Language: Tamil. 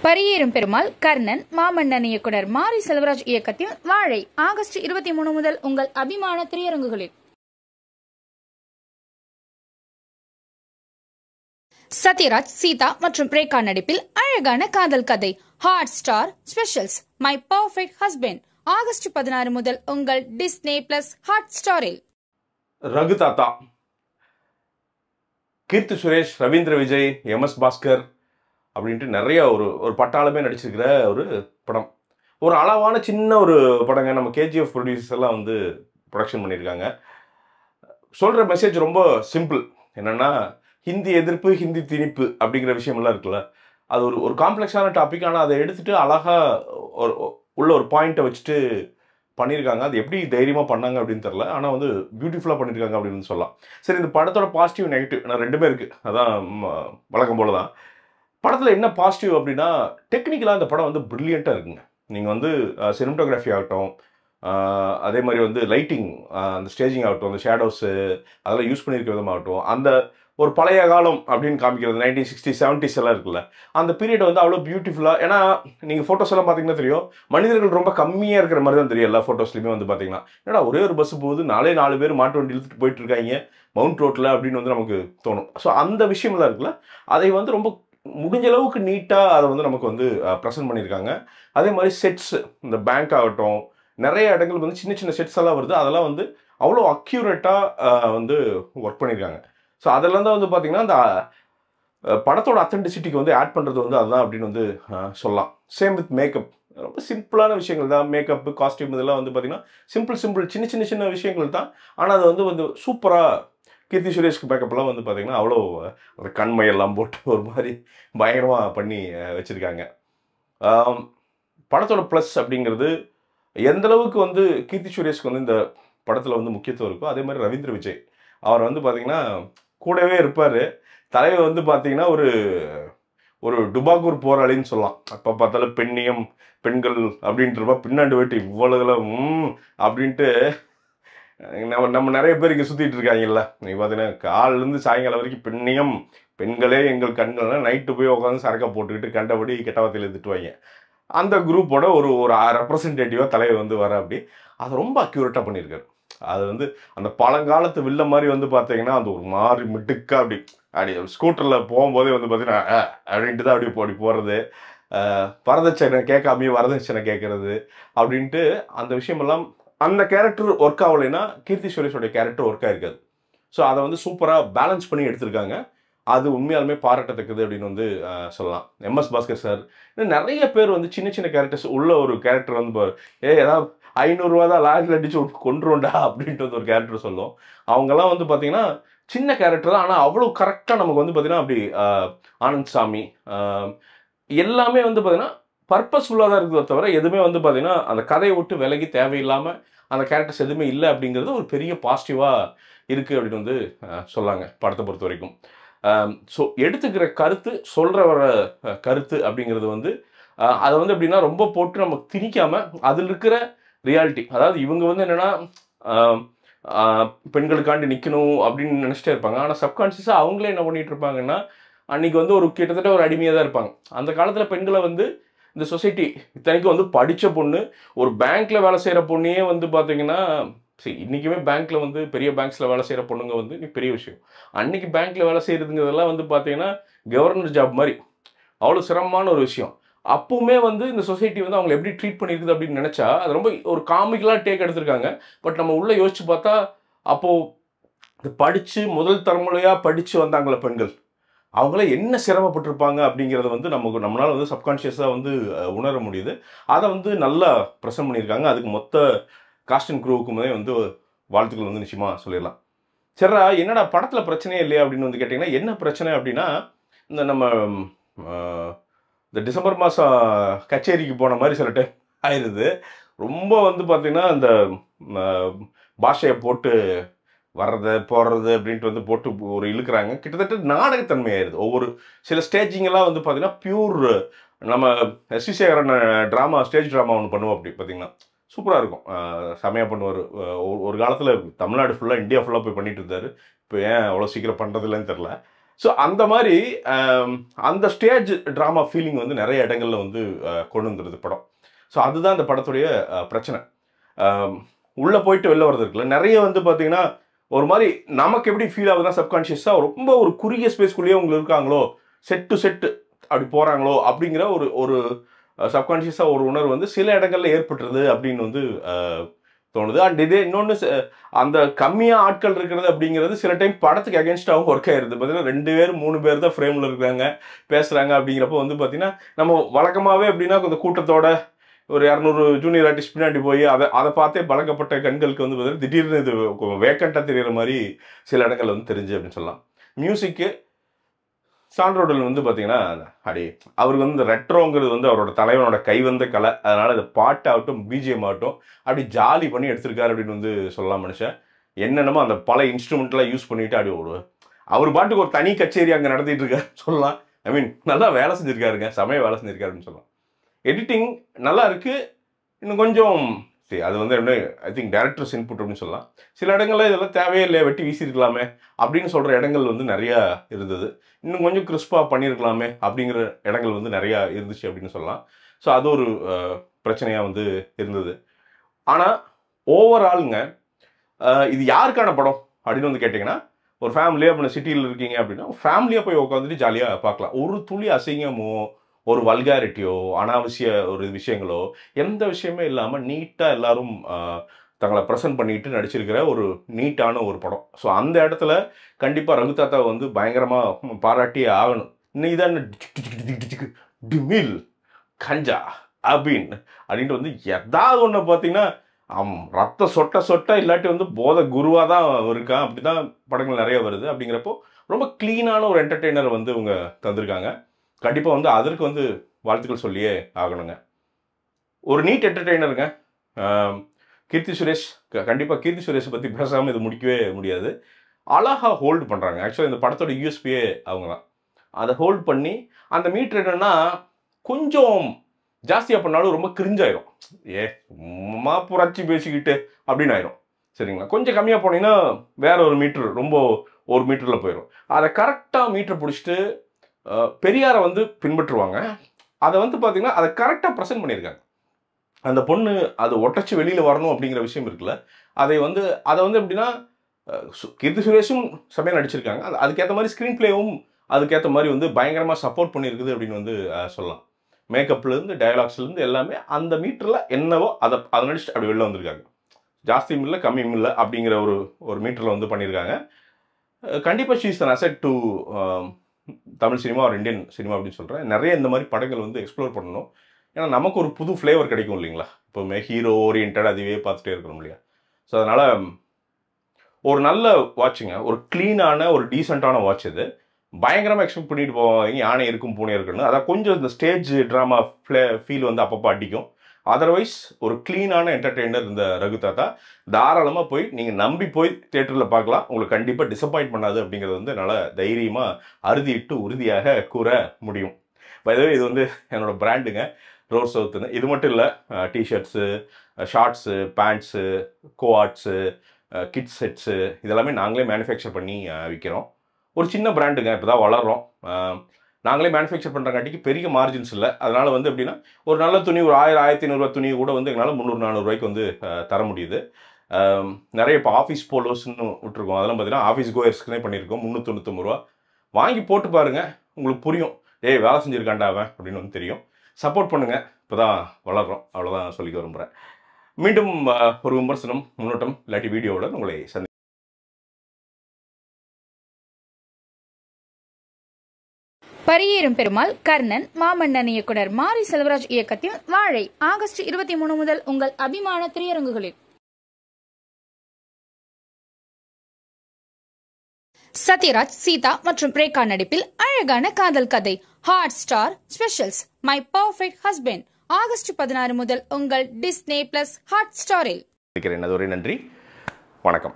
பரியேறும் பெருமாள் கர்ணன் மாமன்னன் இயக்குனர் மாரி செல்வராஜ் இயக்கத்தில் வாழை ஆகஸ்ட் 23 முதல் உங்கள் அபிமான திரையரங்குகளில். சத்யராஜ், சீதா மற்றும் ரேகா நடிப்பில் அழகான காதல் கதை hot star specials my perfect husband August 16 முதல் உங்கள் டிஸ்னி பிளஸ் ஹாட் ஸ்டாரில். ரகு தாத்தா, கீர்த்தி சுரேஷ், ரவீந்திர விஜய், எம்.எஸ். பாஸ்கர் அப்படின்ட்டு நிறைய ஒரு பட்டாளமே நடிச்சிருக்கிற ஒரு படம். ஒரு அளவான சின்ன ஒரு படங்க. நம்ம கேஜிஎஃப் ப்ரொடியூசர்ஸ் எல்லாம் வந்து ப்ரொடக்ஷன் பண்ணியிருக்காங்க. சொல்கிற மெசேஜ் ரொம்ப சிம்பிள். என்னென்னா, ஹிந்தி எதிர்ப்பு, ஹிந்தி திணிப்பு அப்படிங்கிற விஷயமெல்லாம் இருக்குல்ல, அது ஒரு காம்ப்ளெக்ஸான டாபிக். ஆனால் அதை எடுத்துகிட்டு அழகாக உள்ள ஒரு பாயிண்ட்டை வச்சுட்டு பண்ணியிருக்காங்க. அது எப்படி தைரியமாக பண்ணாங்க அப்படின்னு தெரில, ஆனால் வந்து பியூட்டிஃபுல்லாக பண்ணியிருக்காங்க அப்படின்னு சொல்லலாம். சரி, இந்த படத்தோட பாசிட்டிவ் நெகட்டிவ் நான் ரெண்டுமே இருக்குது. அதான் வழக்கம் போல தான். படத்தில் என்ன பாசிட்டிவ் அப்படின்னா, டெக்னிக்கலாக இந்த படம் வந்து ப்ரில்லியண்ட்டாக இருக்குங்க. நீங்கள் வந்து சினிமட்டோகிராஃபி ஆகட்டும், அதே மாதிரி வந்து லைட்டிங், அந்த ஸ்டேஜிங் ஆகட்டும், அந்த ஷேடோஸு அதெல்லாம் யூஸ் பண்ணியிருக்க விதமாகட்டும், அந்த ஒரு பழைய காலம் அப்படின்னு காமிக்கிறது 1960s 70s எல்லாம் இருக்குல்ல, அந்த பீரியட் வந்து அவ்வளோ பியூட்டிஃபுல்லாக. ஏன்னா நீங்கள் ஃபோட்டோஸ் எல்லாம் பார்த்தீங்கன்னா தெரியும், மனிதர்கள் ரொம்ப கம்மியாக இருக்கிற மாதிரி தான் தெரியும் எல்லா ஃபோட்டோஸ்லையுமே வந்து பார்த்தீங்கன்னா. ஏன்னா ஒரே ஒரு பஸ் போகுது, 4 பேர் மாட்டு வண்டி இழுத்துட்டு போயிட்டு இருக்காங்க மவுண்ட் ரோட்டில் அப்படின்னு வந்து நமக்கு தோணும். ஸோ அந்த விஷயமெல்லாம் இருக்குல்ல, அதை வந்து ரொம்ப முடிஞ்ச அளவுக்கு நீட்டாக அதை வந்து நமக்கு வந்து ப்ரெசென்ட் பண்ணியிருக்காங்க. அதே மாதிரி செட்ஸ், இந்த பேங்க் ஆகட்டும், நிறைய இடங்கள் வந்து சின்ன சின்ன செட்ஸ் எல்லாம் வருது. அதெல்லாம் வந்து அவ்வளோ அக்யூரேட்டாக வந்து ஒர்க் பண்ணியிருக்காங்க. ஸோ அதெல்லாம் தான் வந்து பார்த்திங்கன்னா அந்த படத்தோட அத்தென்டிசிட்டிக்கு வந்து ஆட் பண்ணுறது வந்து அதுதான் அப்படின்னு வந்து சொல்லலாம். Same with makeup. ரொம்ப சிம்பிளான விஷயங்கள் தான். மேக்கப்பு, காஸ்டியூம் இதெல்லாம் வந்து பார்த்திங்கன்னா சிம்பிள் சின்ன சின்ன விஷயங்கள் தான். ஆனால் அது வந்து சூப்பராக கீர்த்தி சுரேஷ்க்கு மேக்கப்லாம் வந்து பார்த்திங்கன்னா அவ்வளோ அந்த கண்மையெல்லாம் போட்டு ஒரு மாதிரி பயங்கரமாக பண்ணி வச்சுருக்காங்க. படத்தோட ப்ளஸ் அப்படிங்கிறது எந்தளவுக்கு வந்து கீர்த்தி சுரேஷ்க்கு வந்து இந்த படத்தில் வந்து முக்கியத்துவம் இருக்கோ, அதே மாதிரி ரவீந்திர விஜய் அவர் வந்து பார்த்திங்கன்னா கூடவே இருப்பார். தலைவர் வந்து பார்த்திங்கன்னா ஒரு டுபாக்கூர் போராளின்னு சொல்லலாம். அப்போ பார்த்தாலும் பெண்ணியம், பெண்கள் அப்படின்றப்ப பின்னாண்டு வெட்டி இவ்வளோதெல்லாம் அப்படின்ட்டு நம்ம நிறைய பேர் இங்கே சுற்றிட்டு இருக்காங்கல்ல. நீங்கள் பார்த்தீங்கன்னா காலிலேருந்து சாயங்காலம் வரைக்கும் பெண்ணியம், பெண்களே எங்கள் கண்கள்லாம் நைட்டு போய் உட்காந்து சரக்கை போட்டுக்கிட்டு கண்டபடி கெட்டவாத்தையில் திட்டுவாங்க. அந்த குரூப்போட ஒரு ரெப்ரசன்டேட்டிவாக தலைவர் வந்து வர அப்படி அதை ரொம்ப அக்யூரேட்டாக பண்ணியிருக்காரு. அது வந்து அந்த பழங்காலத்து வில்ல மாதிரி வந்து பார்த்தீங்கன்னா அது ஒரு மாதிரி மிட்டுக்கா அப்படி ஸ்கூட்டரில் போகும்போதே வந்து பார்த்தீங்கன்னா அப்படின்ட்டு தான் அப்படி போகிறது, வரதட்சணை கேட்காமையே வரதட்சணை கேட்கறது அப்படின்ட்டு அந்த விஷயமெல்லாம். அந்த கேரக்டர் ஒர்க் ஆகலைன்னா கீர்த்தி சுரேஷோடைய கேரக்டர் ஒர்க் ஆகிருக்காது. ஸோ அதை வந்து சூப்பராக பேலன்ஸ் பண்ணி எடுத்திருக்காங்க. அது உண்மையாலுமே பாராட்டத்தக்கது அப்படின்னு வந்து சொல்லலாம். எம்.எஸ். பாஸ்கர் சார், இன்னும் நிறைய பேர் வந்து சின்ன கேரக்டர்ஸ் உள்ள ஒரு கேரக்டர் வந்து ஏதாவது 500 ரூபா தான் லாரியில் அடிச்சு கொண்டுருவோண்டா அப்படின்ட்டு வந்து ஒரு கேரக்டர் சொல்லும். அவங்கெல்லாம் வந்து பார்த்தீங்கன்னா சின்ன கேரக்டர் தான், ஆனால் அவ்வளோ கரெக்டாக நமக்கு வந்து பார்த்தீங்கன்னா அப்படி ஆனந்த் சாமி எல்லாமே வந்து பார்த்தீங்கன்னா பர்பஸ்ஃபுல்லாக தான் இருக்கிறத தவிர எதுவுமே வந்து பார்த்தீங்கன்னா அந்த கதையை விட்டு விலகி தேவையில்லாமல் அந்த கேரக்டர்ஸ் எதுவுமே இல்லை அப்படிங்கிறது ஒரு பெரிய பாசிட்டிவாக இருக்குது அப்படின்னு வந்து சொல்லாங்க படத்தை பொறுத்த வரைக்கும். ஸோ எடுத்துக்கிற கருத்து, சொல்கிற வர கருத்து அப்படிங்கிறது வந்து அதை வந்து எப்படின்னா ரொம்ப போட்டு நம்ம திணிக்காமல் அதில் இருக்கிற ரியாலிட்டி, அதாவது இவங்க வந்து என்னென்னா பெண்களுக்காண்டி நிற்கணும் அப்படின்னு நினச்சிட்டே இருப்பாங்க. ஆனால் சப்கான்ஷியஸாக அவங்களே என்ன பண்ணிகிட்டு இருப்பாங்கன்னா, அன்றைக்கி வந்து கிட்டத்தட்ட ஒரு அடிமையாக தான் இருப்பாங்க. அந்த காலத்தில் பெண்களை வந்து இந்த சொசைட்டி இத்தனைக்கும் வந்து படித்த பொண்ணு, ஒரு பேங்க்கில் வேலை செய்கிற பொண்ணையே வந்து பார்த்திங்கன்னா, சரி இன்றைக்குமே பேங்க்கில் வந்து பெரிய பேங்க்ஸில் வேலை செய்கிற பொண்ணுங்க வந்து இன்னைக்கு பெரிய விஷயம். அன்றைக்கி பேங்க்கில் வேலை செய்கிறதுங்கிறதெல்லாம் வந்து பார்த்திங்கன்னா கவர்னர் ஜாப் மாதிரி அவ்வளோ சிரமமான ஒரு விஷயம். அப்பவுமே வந்து இந்த சொசைட்டி வந்து அவங்களை எப்படி ட்ரீட் பண்ணியிருக்குது அப்படின்னு நினச்சா அது ரொம்ப ஒரு காமிக்கலாக டேக் எடுத்திருக்காங்க. பட் நம்ம உள்ளே யோசிச்சு பார்த்தா அப்போது படித்து முதல் தலைமுறையாக படித்து வந்தாங்களே பெண்கள், அவங்கள என்ன சிரமப்பட்டிருப்பாங்க அப்படிங்கிறத வந்து நம்மளால் வந்து சப்கான்ஷியஸாக வந்து உணர முடியுது. அதை வந்து நல்லா ப்ரெசென்ட் பண்ணியிருக்காங்க. அதுக்கு மொத்த காஸ்ட் அண்ட் க்ரூவுக்குமே வந்து வாழ்த்துக்கள் வந்து நிச்சயமாக சொல்லிடலாம். சரிடா, என்னடா படத்தில் பிரச்சனையே இல்லையா அப்படின்னு வந்து கேட்டிங்கன்னா, என்ன பிரச்சனை அப்படின்னா, இந்த நம்ம இந்த டிசம்பர் மாதம் கச்சேரிக்கு போன மாதிரி சில டைம் ஆயிடுது. ரொம்ப வந்து பார்த்திங்கன்னா இந்த பாஷையை போட்டு வர்றது போடுறது அப்படின்ட்டு வந்து போட்டு ஒரு இழுக்கிறாங்க. கிட்டத்தட்ட நாடகத்தன்மை ஆயிடுது. ஒவ்வொரு சில ஸ்டேஜிங்கெல்லாம் வந்து பார்த்திங்கன்னா பியூர் நம்ம எஸ்.வி. சேகரன் ஸ்டேஜ் ட்ராமா ஒன்று பண்ணுவோம். அப்படி பார்த்திங்கன்னா சூப்பராக இருக்கும், செமையாக பண்ணுவார். ஒரு காலத்தில் தமிழ்நாடு ஃபுல்லாக, இந்தியா ஃபுல்லாக போய் பண்ணிகிட்டு இருந்தார். இப்போ ஏன் அவ்வளோ சீக்கிரம் பண்ணுறதில்லன்னு தெரில. ஸோ அந்த மாதிரி அந்த ஸ்டேஜ் ட்ராமா ஃபீலிங் வந்து நிறைய இடங்கள்ல வந்து கொண்டு வந்துடுது படம். ஸோ அதுதான் இந்த படத்துடைய பிரச்சனை. உள்ளே போயிட்டு வெளில வர்றது இருக்குல்ல, நிறைய வந்து பார்த்தீங்கன்னா ஒரு மாதிரி நமக்கு எப்படி ஃபீல் ஆகுதுன்னா சப்கான்ஷியஸாக ரொம்ப ஒரு குறுகிய ஸ்பேஸ்க்குள்ளேயே அவங்க இருக்காங்களோ, செட் டு செட்டு அப்படி போகிறாங்களோ அப்படிங்கிற ஒரு சப்கான்ஷியஸாக ஒரு உணர்வு வந்து சில இடங்கள்ல ஏற்பட்டுருது அப்படின்னு வந்து தோணுது. அண்ட் இதே இன்னொன்று அந்த கம்மியாக ஆட்கள் இருக்கிறது அப்படிங்கிறது சில டைம் படத்துக்கு அகேன்ஸ்டாகவும் ஒர்க் ஆயிருது. பார்த்தீங்கன்னா 2 பேர் 3 பேர் தான் ஃப்ரேமில் இருக்காங்க, பேசுகிறாங்க. அப்படிங்கிறப்போ வந்து பார்த்தீங்கன்னா நம்ம வழக்கமாகவே அப்படின்னா கொஞ்சம் கூட்டத்தோட ஒரு 200 ஜூனியர் ஆர்டிஸ்ட் பின்னாடி போய் அதை பார்த்தே பழக்கப்பட்ட கண்களுக்கு வந்து பார்த்தீங்கன்னா திடீர்னு இது வேக்கண்ட்டாக தெரிகிற மாதிரி சில இடங்கள் வந்து தெரிஞ்சு அப்படின்னு சொல்லலாம். மியூசிக்கு சாண்ட்ரோடல் வந்து பார்த்தீங்கன்னா அப்படி அவருக்கு வந்து இந்த ரெட்ரோங்கிறது வந்து அவரோட தலைவனோட கைவந்த கலை. அதனால் இந்த பாட்டாகட்டும் பிஜிஎம் ஆகட்டும் அப்படி ஜாலி பண்ணி எடுத்திருக்காரு அப்படின்னு வந்து சொல்லலாம். மனுஷன் என்னென்னமோ அந்த பல இன்ஸ்ட்ருமெண்ட்லாம் யூஸ் பண்ணிட்டு அப்படி அவர் பாட்டுக்கு ஒரு தனி கச்சேரி அங்கே நடத்திட்டு இருக்காரு சொல்லலாம். ஐ மீன் நல்லா வேலை செஞ்சுருக்காருங்க, செமையாக வேலை செஞ்சுருக்காருன்னு சொல்லலாம். எடிட்டிங் நல்லா இருக்குது. இன்னும் கொஞ்சம் சரி, அது வந்து என்ன ஐ திங்க் டேரக்டர்ஸ் இன்புட் அப்படின்னு சொல்லலாம். சில இடங்கள்ல இதெல்லாம் தேவையே இல்லை, வெட்டி வீசியிருக்கலாமே அப்படின்னு சொல்கிற இடங்கள் வந்து நிறையா இருந்தது. இன்னும் கொஞ்சம் கிறிஸ்பாக பண்ணியிருக்கலாமே அப்படிங்கிற இடங்கள் வந்து நிறையா இருந்துச்சு அப்படின்னு சொல்லலாம். ஸோ அது ஒரு பிரச்சனையாக வந்து இருந்தது. ஆனால் ஓவராலுங்க இது யாருக்கான படம் அப்படின்னு வந்து கேட்டிங்கன்னா, ஒரு ஃபேமிலியாக இப்போ சிட்டியில் இருக்கீங்க அப்படின்னா ஃபேமிலியாக போய் உட்காந்துட்டு ஜாலியாக பார்க்கலாம். ஒரு துளி அசிங்கமோ ஒரு வல்காரிட்டியோ அனாவசிய ஒரு விஷயங்களோ எந்த விஷயமே இல்லாமல் நீட்டாக எல்லாரும் தங்களை ப்ரெசென்ட் பண்ணிட்டு நடிச்சிருக்கிற ஒரு நீட்டான ஒரு படம். ஸோ அந்த இடத்துல கண்டிப்பாக ரகு தாத்தாவை வந்து பயங்கரமாக பாராட்டியே ஆகணும். இன்னைக்கு தான் டிமில் கஞ்சா அப்படின்ட்டு வந்து எதாவது ஒன்று பார்த்தீங்கன்னா ரத்த சொட்ட இல்லாட்டி வந்து போத குருவாக தான் இருக்கான். அப்படி தான் படங்கள் நிறைய வருது. அப்படிங்கிறப்போ ரொம்ப க்ளீனான ஒரு என்டர்டெய்னர் வந்து இவங்க தந்திருக்காங்க. கண்டிப்பாக வந்து அதற்கு வந்து வாழ்த்துக்கள் சொல்லியே ஆகணுங்க. ஒரு நீட் என்டர்டெய்னருங்க. கீர்த்தி சுரேஷ், கண்டிப்பாக கீர்த்தி சுரேஷை பற்றி பேசாமல் இது முடிக்கவே முடியாது. அழகாக ஹோல்டு பண்ணுறாங்க. ஆக்சுவலாக இந்த படத்தோட யூஎஸ்பியே அவங்க தான். அதை ஹோல்ட் பண்ணி அந்த மீட்ரு என்னென்னா கொஞ்சம் ஜாஸ்தியாக பண்ணாலும் ரொம்ப கிரிஞ்சாயிரும். சும்மா புரட்சி பேசிக்கிட்டு அப்படின்னு ஆயிரும். சரிங்களா? கொஞ்சம் கம்மியாக போனீங்கன்னா வேற ஒரு மீட்ரு ரொம்ப ஒரு மீட்டரில் போயிடும். அதை கரெக்டாக மீட்டரை பிடிச்சிட்டு பெரியாரை வந்து பின்பற்றுவாங்க. அதை வந்து பார்த்தீங்கன்னா அதை கரெக்டாக ப்ரெசென்ட் பண்ணியிருக்காங்க. அந்த பொண்ணு அது ஒட்டச்சு வெளியில் வரணும் அப்படிங்கிற விஷயம் இருக்குல்ல, அதை வந்து எப்படின்னா கீர்த்தி சுரேஷும் செமையாக நடிச்சிருக்காங்க. அதுக்கேற்ற மாதிரி ஸ்க்ரீன் பிளேவும் அதுக்கேற்ற மாதிரி வந்து பயங்கரமாக சப்போர்ட் பண்ணியிருக்குது அப்படின்னு வந்து சொல்லலாம். மேக்கப்லேருந்து டயலாக்ஸ்லேருந்து எல்லாமே அந்த மீட்டரில் என்னவோ அதை நடிச்சுட்டு அப்படி வெளில வந்திருக்காங்க. ஜாஸ்தியும் இல்லை கம்மியும் இல்லை அப்படிங்கிற ஒரு மீட்டரில் வந்து பண்ணியிருக்காங்க. கண்டிப்பாக she's an asset to Tamil cinema ஒரு இந்தியன் சினிமா அப்படின்னு சொல்கிறேன். நிறைய இந்த மாதிரி படங்கள் வந்து எக்ஸ்ப்ளோர் பண்ணணும். ஏன்னா நமக்கு ஒரு புது ஃப்ளேவர் கிடைக்கும் இல்லைங்களா? இப்போவுமே ஹீரோ ஓரியன்டாக அதுவே பார்த்துட்டே இருக்கிறோம் இல்லையா? ஸோ அதனால் ஒரு நல்ல வாட்சுங்க, ஒரு க்ளீனான ஒரு டீசெண்டான வாட்ச் இது. பயங்கரமாக எக்ஸ்பெக்ட் பண்ணிட்டு போவாங்க யானை இருக்கும் பூனை இருக்குன்னு. அதான் கொஞ்சம் இந்த ஸ்டேஜ் ட்ராமா ஃபீல் வந்து அப்பப்போ அடிக்கும். அதர்வைஸ் ஒரு க்ளீனான என்டர்டெய்னர் இந்த ரகு தாத்தா. தாராளமாக போய் நீங்கள் நம்பி போய் தியேட்டரில் பார்க்கலாம். உங்களுக்கு கண்டிப்பாக டிசப்பாயிண்ட் பண்ணாது அப்படிங்கிறது வந்து என்னால் தைரியமாக அறுதிட்டு உறுதியாக கூற முடியும். பைதவே இது வந்து என்னோட பிராண்டுங்க, ரோட் சவுத்துன்னு. இது மட்டும் இல்லை, T shirts, shorts, pants, co ords, kids sets இதெல்லாமே நாங்களே மேனுஃபேக்சர் பண்ணி விற்கிறோம். ஒரு சின்ன பிராண்டுங்க, இப்போ தான் வளர்கிறோம். நாங்களே மேனுஃபேக்சர் பண்ணுறங்காட்டிக்கு பெரிய மார்ஜின்ஸ் இல்லை. அதனால் வந்து எப்படின்னா ஒரு நல்ல துணி ஒரு 1000-1500 துணி கூட வந்து எங்களால் 300-400 ரூபாய்க்கு வந்து தர முடியுது. நிறைய இப்போ ஆஃபீஸ் போலோஸ்ன்னு விட்டுருக்கோம். அதெல்லாம் பார்த்தீங்கன்னா ஆஃபீஸ் கோயர்ஸ்க்குனே பண்ணியிருக்கோம். 399 ரூபா. வாங்கி போட்டு பாருங்கள், உங்களுக்கு புரியும். வேலை செஞ்சுருக்காண்டா அவன் அப்படின்னு வந்து தெரியும். சப்போர்ட் பண்ணுங்கள், இப்போ தான் வளர்கிறோம். அவ்வளோதான் சொல்லிக்க விரும்புகிறேன். மீண்டும் ஒரு விமர்சனம், முன்னோட்டம் இல்லாட்டி வீடியோவுடன் உங்களை பரியேறும் பெருமாள் கர்ணன் மாமன்னன் இயக்குனர் மாரி செல்வராஜ் இயக்கத்தில் வாழை ஆகஸ்ட் 23 முதல் உங்கள் அபிமான திரையரங்குகளில். சத்யராஜ், சீதா மற்றும் ரேகா நடிப்பில் அழகான காதல் கதை hot star specials my perfect husband August 16 முதல் உங்கள் டிஸ்னே பிளஸ் ஹாட் ஸ்டாரில். நன்றி, வணக்கம்.